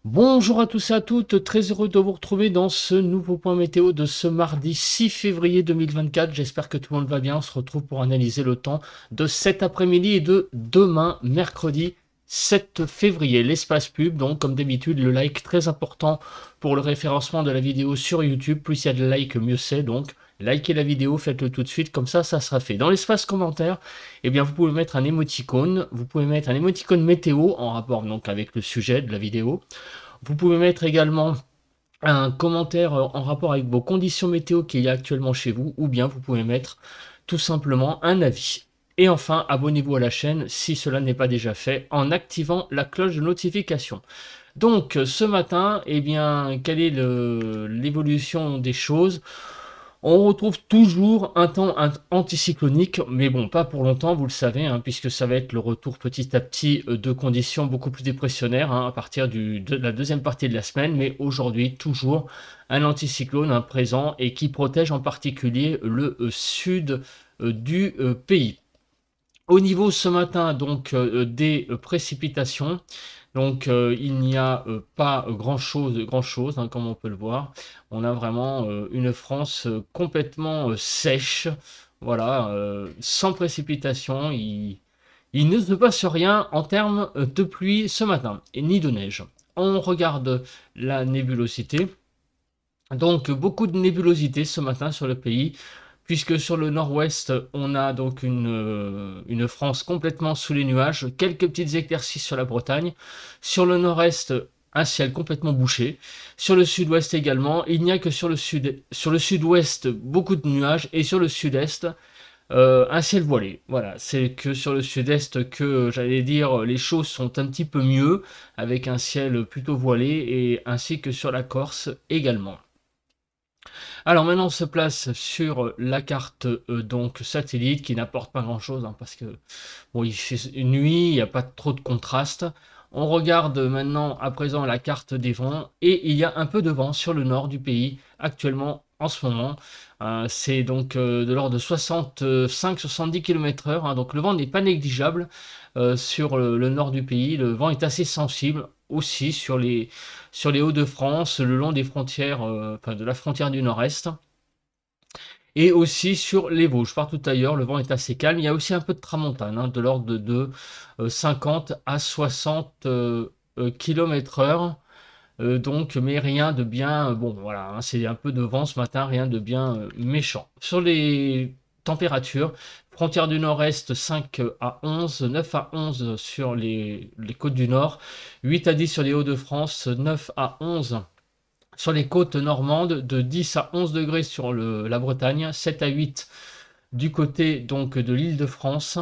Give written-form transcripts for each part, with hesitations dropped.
Bonjour à tous et à toutes, très heureux de vous retrouver dans ce nouveau point météo de ce mardi 6 février 2024. J'espère que tout le monde va bien. On se retrouve pour analyser le temps de cet après-midi et de demain, mercredi 7 février. L'espace pub, donc comme d'habitude, le like très important pour le référencement de la vidéo sur YouTube. Plus il y a de likes, mieux c'est. Donc likez la vidéo, faites-le tout de suite, comme ça sera fait. Dans l'espace commentaire, eh bien vous pouvez mettre un émoticône. Vous pouvez mettre un émoticône météo en rapport donc avec le sujet de la vidéo. Vous pouvez mettre également un commentaire en rapport avec vos conditions météo qu'il y a actuellement chez vous, ou bien vous pouvez mettre tout simplement un avis. Et enfin, abonnez-vous à la chaîne si cela n'est pas déjà fait en activant la cloche de notification. Donc ce matin, eh bien, quelle est l'évolution des choses? On retrouve toujours un temps anticyclonique, mais bon, pas pour longtemps, vous le savez, hein, puisque ça va être le retour petit à petit de conditions beaucoup plus dépressionnaires à partir de la deuxième partie de la semaine, mais aujourd'hui, toujours un anticyclone présent et qui protège en particulier le sud du pays. Au niveau ce matin donc des précipitations, donc il n'y a pas grand chose hein, comme on peut le voir. On a vraiment une France complètement sèche, voilà, sans précipitation. Il ne se passe rien en termes de pluie ce matin, et ni de neige. On regarde la nébulosité. Donc beaucoup de nébulosité ce matin sur le pays, puisque sur le nord-ouest, on a donc une France complètement sous les nuages, quelques petits éclaircies sur la Bretagne. Sur le nord-est, un ciel complètement bouché. Sur le sud-ouest également, il n'y a que sur le sud-ouest beaucoup de nuages, et sur le sud-est, un ciel voilé. Voilà, c'est que sur le sud-est que j'allais dire les choses sont un petit peu mieux, avec un ciel plutôt voilé, et ainsi que sur la Corse également. Alors maintenant on se place sur la carte donc satellite qui n'apporte pas grand chose hein, parce que bon il fait nuit, il n'y a pas trop de contraste. On regarde maintenant à présent la carte des vents et il y a un peu de vent sur le nord du pays actuellement en ce moment. C'est donc de l'ordre de 65-70 km/h, hein, donc le vent n'est pas négligeable sur le nord du pays. Le vent est assez sensible aussi sur les Hauts-de-France, le long des frontières, enfin de la frontière du nord-est, et aussi sur les Vosges. Partout ailleurs, le vent est assez calme. Il y a aussi un peu de tramontane, hein, de l'ordre de 50 à 60 km/h. Donc, mais rien de bien, bon voilà, hein, c'est un peu de vent ce matin, rien de bien méchant. Sur les températures, frontière du nord-est 5 à 11, 9 à 11 sur les côtes du nord, 8 à 10 sur les Hauts-de-France, 9 à 11 sur les côtes normandes, de 10 à 11 degrés sur la Bretagne, 7 à 8 du côté donc de l'Île-de-France,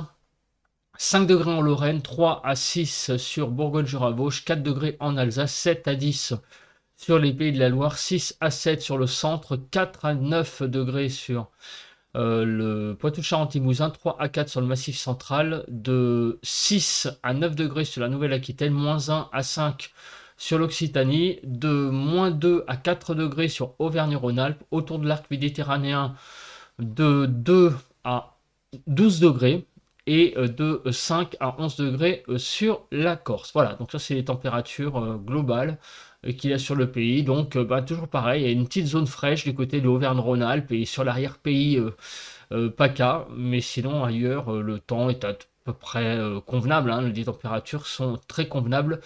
5 degrés en Lorraine, 3 à 6 sur Bourgogne-Jura-Vosges, 4 degrés en Alsace, 7 à 10 sur les Pays de la Loire, 6 à 7 sur le centre, 4 à 9 degrés sur le Poitou-Charentes-Limousin, 3 à 4 sur le Massif central, de 6 à 9 degrés sur la Nouvelle-Aquitaine, moins 1 à 5 sur l'Occitanie, de moins 2 à 4 degrés sur Auvergne-Rhône-Alpes, autour de l'arc méditerranéen, de 2 à 12 degrés, et de 5 à 11 degrés sur la Corse. Voilà, donc ça c'est les températures globales qu'il y a sur le pays. Donc toujours pareil, il y a une petite zone fraîche du côté de Auvergne-Rhône-Alpes et sur l'arrière-pays PACA, mais sinon ailleurs le temps est à peu près convenable, hein. Les températures sont très convenables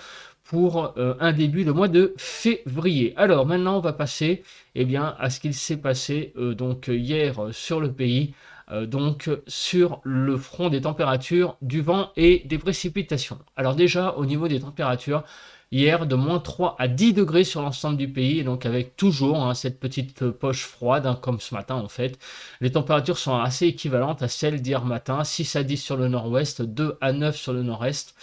pour un début de mois de février. Alors maintenant on va passer eh bien, à ce qu'il s'est passé donc hier sur le pays, donc sur le front des températures, du vent et des précipitations. Alors déjà au niveau des températures, hier de moins 3 à 10 degrés sur l'ensemble du pays, et donc avec toujours hein, cette petite poche froide, hein, comme ce matin en fait. Les températures sont assez équivalentes à celles d'hier matin, 6 à 10 sur le nord-ouest, 2 à 9 sur le nord-est,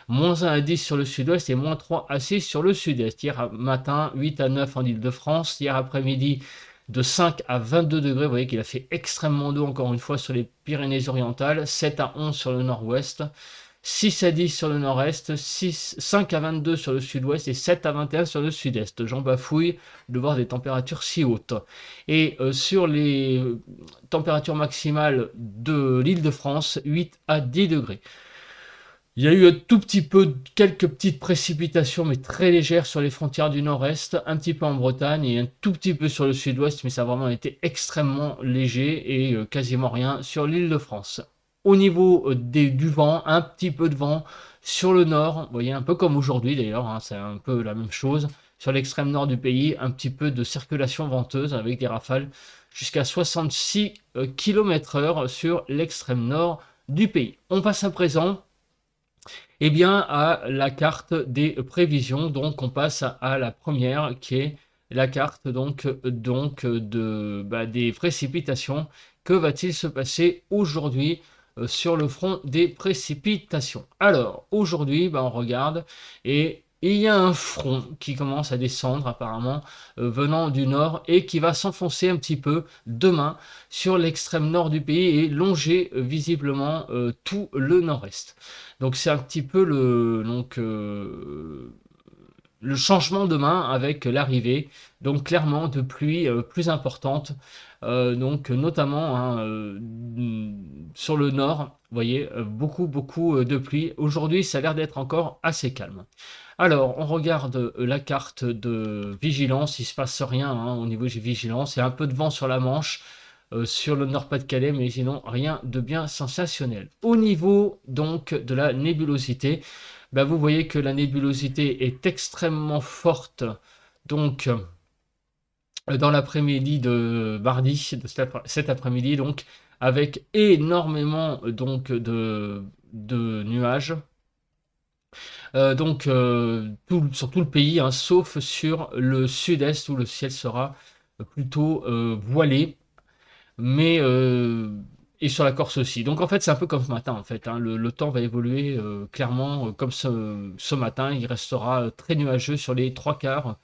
moins 1 à 10 sur le sud-ouest et moins 3 à 6 sur le sud-est. Hier matin, 8 à 9 en Ile-de-France, hier après-midi, de 5 à 22 degrés, vous voyez qu'il a fait extrêmement doux encore une fois sur les Pyrénées-Orientales, 7 à 11 sur le nord-ouest, 6 à 10 sur le nord-est, 5 à 22 sur le sud-ouest et 7 à 21 sur le sud-est. J'en bafouille de voir des températures si hautes. Et sur les températures maximales de l'Île-de-France, 8 à 10 degrés. Il y a eu un tout petit peu, quelques petites précipitations, mais très légères sur les frontières du nord-est, un petit peu en Bretagne et un tout petit peu sur le sud-ouest, mais ça a vraiment été extrêmement léger et quasiment rien sur l'île de France. Au niveau du vent, un petit peu de vent sur le nord, vous voyez, un peu comme aujourd'hui d'ailleurs, hein, c'est un peu la même chose. Sur l'extrême nord du pays, un petit peu de circulation venteuse avec des rafales jusqu'à 66 km/h sur l'extrême nord du pays. On passe à présent eh bien, à la carte des prévisions. Donc, on passe à la première qui est la carte des précipitations. Que va-t-il se passer aujourd'hui sur le front des précipitations? Alors, aujourd'hui, on regarde et il y a un front qui commence à descendre apparemment venant du nord et qui va s'enfoncer un petit peu demain sur l'extrême nord du pays et longer visiblement tout le nord-est. Donc c'est un petit peu le changement de main avec l'arrivée, donc clairement de pluie plus importante, donc notamment hein, sur le nord, vous voyez, beaucoup de pluie. Aujourd'hui, ça a l'air d'être encore assez calme. Alors, on regarde la carte de vigilance, il ne se passe rien hein, au niveau de vigilance, il y a un peu de vent sur la Manche, sur le Nord-Pas-de-Calais, mais sinon rien de bien sensationnel. Au niveau donc de la nébulosité, vous voyez que la nébulosité est extrêmement forte, donc dans l'après-midi de mardi, de cet après-midi, donc avec énormément donc de nuages. Sur tout le pays, hein, sauf sur le sud-est où le ciel sera plutôt voilé mais et sur la Corse aussi. Donc en fait, c'est un peu comme ce matin en fait. Hein. Le temps va évoluer clairement comme ce matin. Il restera très nuageux sur les trois quarts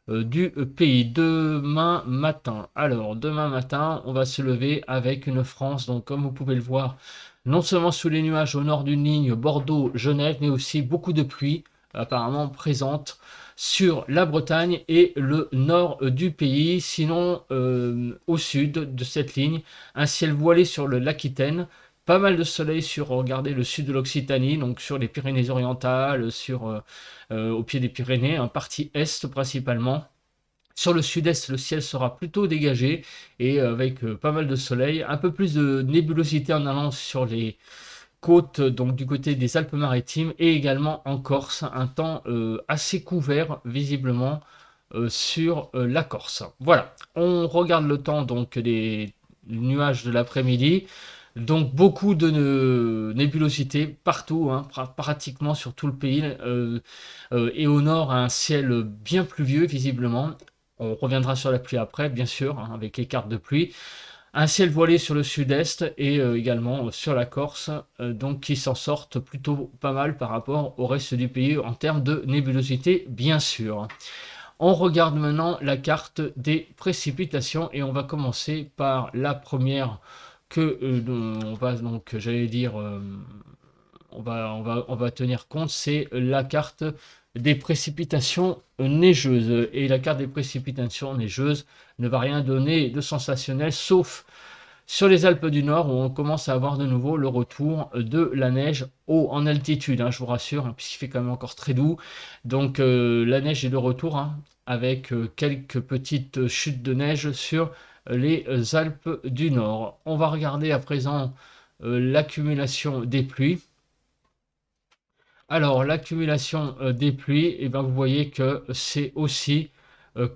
du pays. Demain matin. Alors demain matin, on va se lever avec une France. Donc comme vous pouvez le voir, non seulement sous les nuages au nord d'une ligne Bordeaux-Genève, mais aussi beaucoup de pluie apparemment présente sur la Bretagne et le nord du pays. Sinon, au sud de cette ligne, un ciel voilé sur l'Aquitaine, pas mal de soleil sur, regardez, le sud de l'Occitanie, donc sur les Pyrénées-Orientales, au pied des Pyrénées, en partie est principalement. Sur le sud-est, le ciel sera plutôt dégagé et avec pas mal de soleil, un peu plus de nébulosité en allant sur les côte donc du côté des Alpes-Maritimes et également en Corse, un temps assez couvert visiblement sur la Corse. Voilà, on regarde le temps donc des nuages de l'après-midi. Donc beaucoup de nébulosité partout, hein, pratiquement sur tout le pays, et au nord un ciel bien pluvieux visiblement. On reviendra sur la pluie après, bien sûr, hein, avec les cartes de pluie. Un ciel voilé sur le sud-est et également sur la Corse, donc qui s'en sortent plutôt pas mal par rapport au reste du pays en termes de nébulosité, bien sûr. On regarde maintenant la carte des précipitations et on va commencer par la première que on va donc, j'allais dire, on va tenir compte, c'est la carte des précipitations neigeuses. Et la carte des précipitations neigeuses ne va rien donner de sensationnel, sauf sur les Alpes du Nord, où on commence à avoir de nouveau le retour de la neige haut en altitude, hein, je vous rassure, hein, puisqu'il fait quand même encore très doux. Donc la neige est de retour, hein, avec quelques petites chutes de neige sur les Alpes du Nord. On va regarder à présent l'accumulation des pluies. Alors, l'accumulation des pluies, vous voyez que c'est aussi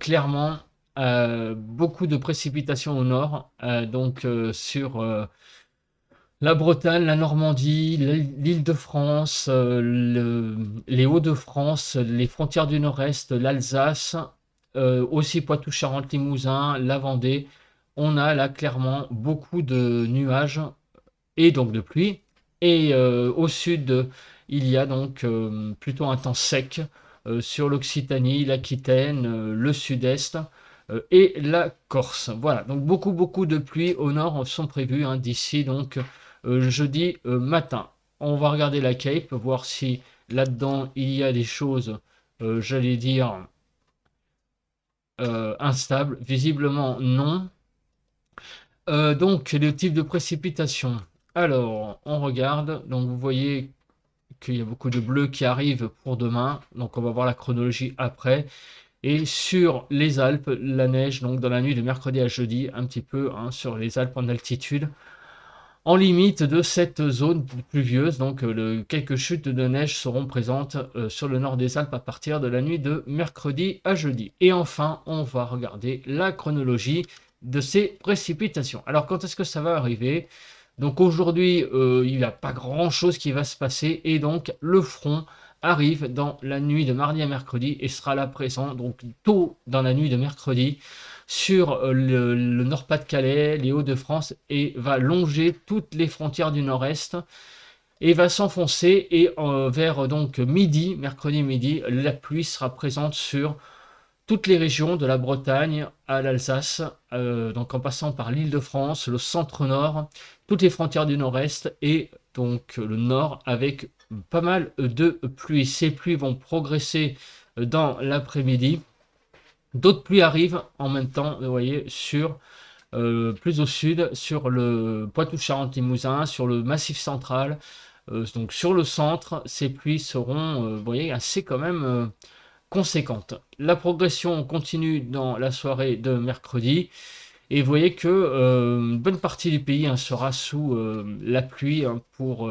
clairement beaucoup de précipitations au nord, sur la Bretagne, la Normandie, l'Île-de-France, les Hauts-de-France, les frontières du nord-est, l'Alsace, aussi Poitou-Charentes, Limousin, la Vendée. On a là clairement beaucoup de nuages et donc de pluie. Et au sud, il y a donc plutôt un temps sec sur l'Occitanie, l'Aquitaine, le sud-est et la Corse. Voilà, donc beaucoup de pluie au nord sont prévues hein, d'ici donc jeudi matin. On va regarder la Cape, voir si là-dedans il y a des choses, j'allais dire, instables. Visiblement non. Donc le type de précipitation. Alors, on regarde. Donc vous voyez qu'il y a beaucoup de bleu qui arrive pour demain. Donc on va voir la chronologie après. Et sur les Alpes, la neige, donc dans la nuit de mercredi à jeudi, un petit peu hein, sur les Alpes en altitude, en limite de cette zone pluvieuse. Donc quelques chutes de neige seront présentes sur le nord des Alpes à partir de la nuit de mercredi à jeudi. Et enfin, on va regarder la chronologie de ces précipitations. Alors quand est-ce que ça va arriver? Donc aujourd'hui, il n'y a pas grand-chose qui va se passer et donc le front arrive dans la nuit de mardi à mercredi et sera là présent donc tôt dans la nuit de mercredi sur le Nord-Pas-de-Calais, les Hauts-de-France et va longer toutes les frontières du nord-est et va s'enfoncer et vers donc midi, mercredi midi, la pluie sera présente sur toutes les régions de la Bretagne à l'Alsace, donc en passant par l'Île-de-France, le centre-nord, toutes les frontières du nord-est et donc le nord avec pas mal de pluie. Ces pluies vont progresser dans l'après-midi. D'autres pluies arrivent en même temps, vous voyez, sur plus au sud, sur le Poitou-Charentes-Limousin, sur le Massif central, donc sur le centre, ces pluies seront, vous voyez, assez quand même conséquente. La progression continue dans la soirée de mercredi et vous voyez que une bonne partie du pays hein, sera sous la pluie hein, pour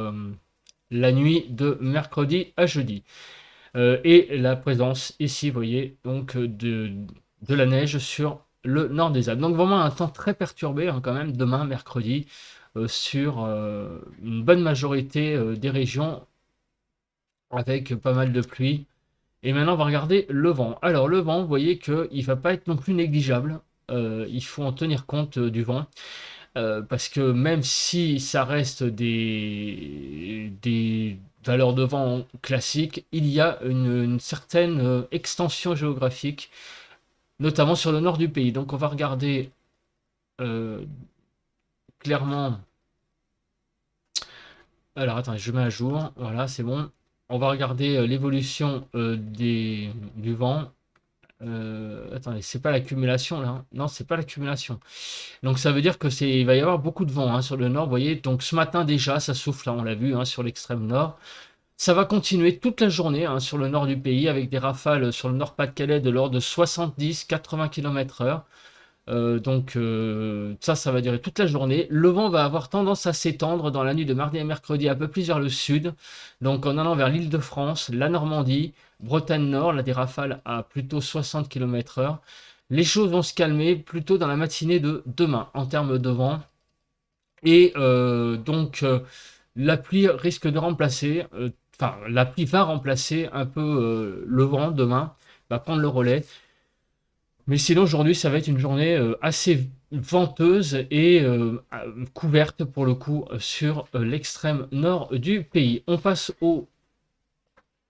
la nuit de mercredi à jeudi. Et la présence ici, vous voyez, donc de la neige sur le nord des Alpes. Donc vraiment un temps très perturbé hein, quand même demain mercredi sur une bonne majorité des régions avec pas mal de pluie. Et maintenant, on va regarder le vent. Alors, le vent, vous voyez qu'il ne va pas être non plus négligeable. Il faut en tenir compte du vent. Parce que même si ça reste des valeurs de vent classiques, il y a une certaine extension géographique, notamment sur le nord du pays. Donc, on va regarder clairement. Alors, attends, je mets à jour. Voilà, c'est bon. On va regarder l'évolution du vent. Attendez, c'est pas l'accumulation là, hein. Non, c'est pas l'accumulation. Donc ça veut dire que il va y avoir beaucoup de vent hein, sur le nord. Vous voyez, donc ce matin déjà, ça souffle, là, on l'a vu hein, sur l'extrême nord. Ça va continuer toute la journée hein, sur le nord du pays avec des rafales sur le Nord-Pas-de-Calais de l'ordre de 70-80 km/h. Donc ça va durer toute la journée. Le vent va avoir tendance à s'étendre dans la nuit de mardi à mercredi un peu plus vers le sud. Donc en allant vers l'Île-de-France, la Normandie, Bretagne Nord, là des rafales à plutôt 60 km/h. Les choses vont se calmer plutôt dans la matinée de demain en termes de vent. Et la pluie risque de remplacer, enfin la pluie va remplacer un peu le vent demain, va prendre le relais. Mais sinon, aujourd'hui, ça va être une journée assez venteuse et couverte pour le coup sur l'extrême nord du pays. On passe aux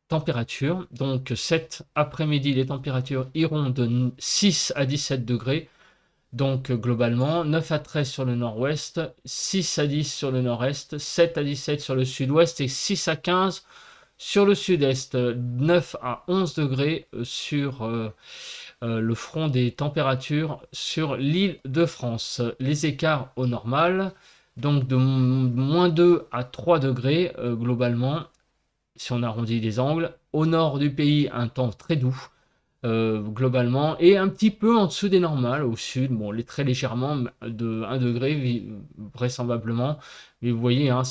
températures. Donc cet après-midi, les températures iront de 6 à 17 degrés. Donc globalement, 9 à 13 sur le nord-ouest, 6 à 10 sur le nord-est, 7 à 17 sur le sud-ouest et 6 à 15 sur le sud-est. 9 à 11 degrés sur le front des températures sur l'île de France. Les écarts au normal, donc de moins 2 à 3 degrés globalement, si on arrondit les angles. Au nord du pays, un temps très doux globalement, et un petit peu en dessous des normales. Au sud, bon, les très légèrement de 1 degré vraisemblablement, mais vous voyez, hein,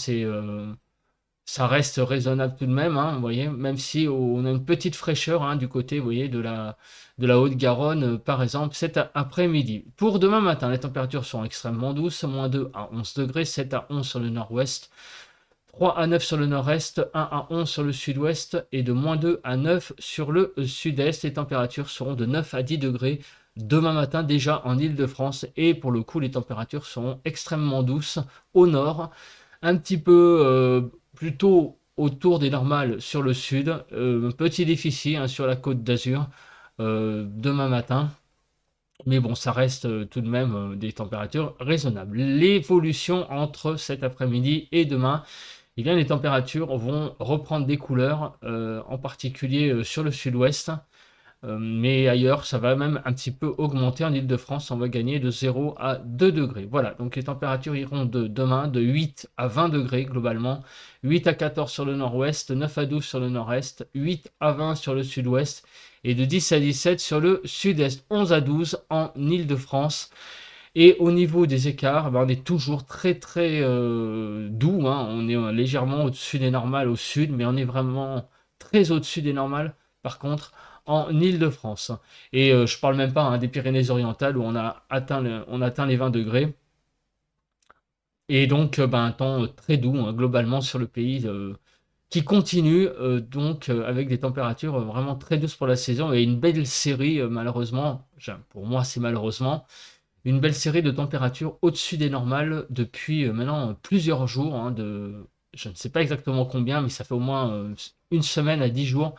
ça reste raisonnable tout de même, hein, vous voyez, même si on a une petite fraîcheur hein, du côté, vous voyez, de la Haute-Garonne, par exemple, cet après-midi. Pour demain matin, les températures sont extrêmement douces, moins 2 à 11 degrés, 7 à 11 sur le nord-ouest, 3 à 9 sur le nord-est, 1 à 11 sur le sud-ouest et de moins 2 à 9 sur le sud-est. Les températures seront de 9 à 10 degrés demain matin déjà en Île-de-France et pour le coup, les températures seront extrêmement douces au nord, un petit peu plutôt autour des normales sur le sud, un petit déficit hein, sur la côte d'Azur demain matin. Mais bon, ça reste tout de même des températures raisonnables. L'évolution entre cet après-midi et demain, eh bien, les températures vont reprendre des couleurs, en particulier sur le sud-ouest, Mais ailleurs, ça va même un petit peu augmenter. En Île-de-France, on va gagner de 0 à 2 degrés. Voilà, donc les températures iront demain de 8 à 20 degrés globalement, 8 à 14 sur le nord-ouest, 9 à 12 sur le nord-est, 8 à 20 sur le sud-ouest et de 10 à 17 sur le sud-est, 11 à 12 en Île-de-France. Et au niveau des écarts, ben, on est toujours très très doux, hein. On est légèrement au-dessus des normales au sud, mais on est vraiment très au-dessus des normales, par contre, en Île-de-France. Et je parle même pas, hein, des Pyrénées-Orientales où on atteint les 20 degrés. Et donc, ben, un temps très doux, hein, globalement sur le pays, qui continue donc avec des températures vraiment très douces pour la saison et une belle série, malheureusement, pour moi c'est malheureusement, une belle série de températures au-dessus des normales depuis maintenant plusieurs jours, hein, je ne sais pas exactement combien, mais ça fait au moins une semaine à 10 jours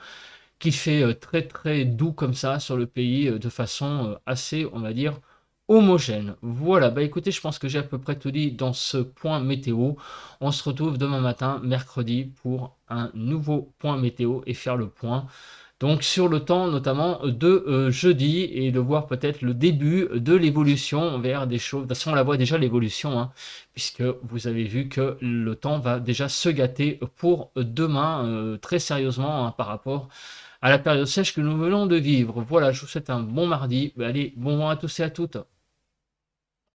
qu'il fait très très doux comme ça sur le pays de façon assez, on va dire, homogène. Voilà, bah écoutez, je pense que j'ai à peu près tout dit dans ce point météo. On se retrouve demain matin, mercredi, pour un nouveau point météo et faire le point donc sur le temps notamment de jeudi et de voir peut-être le début de l'évolution vers des choses. De toute façon, on la voit déjà l'évolution, hein, puisque vous avez vu que le temps va déjà se gâter pour demain très sérieusement, hein, par rapport à la période sèche que nous venons de vivre. Voilà, je vous souhaite un bon mardi. Allez, bon vent à tous et à toutes.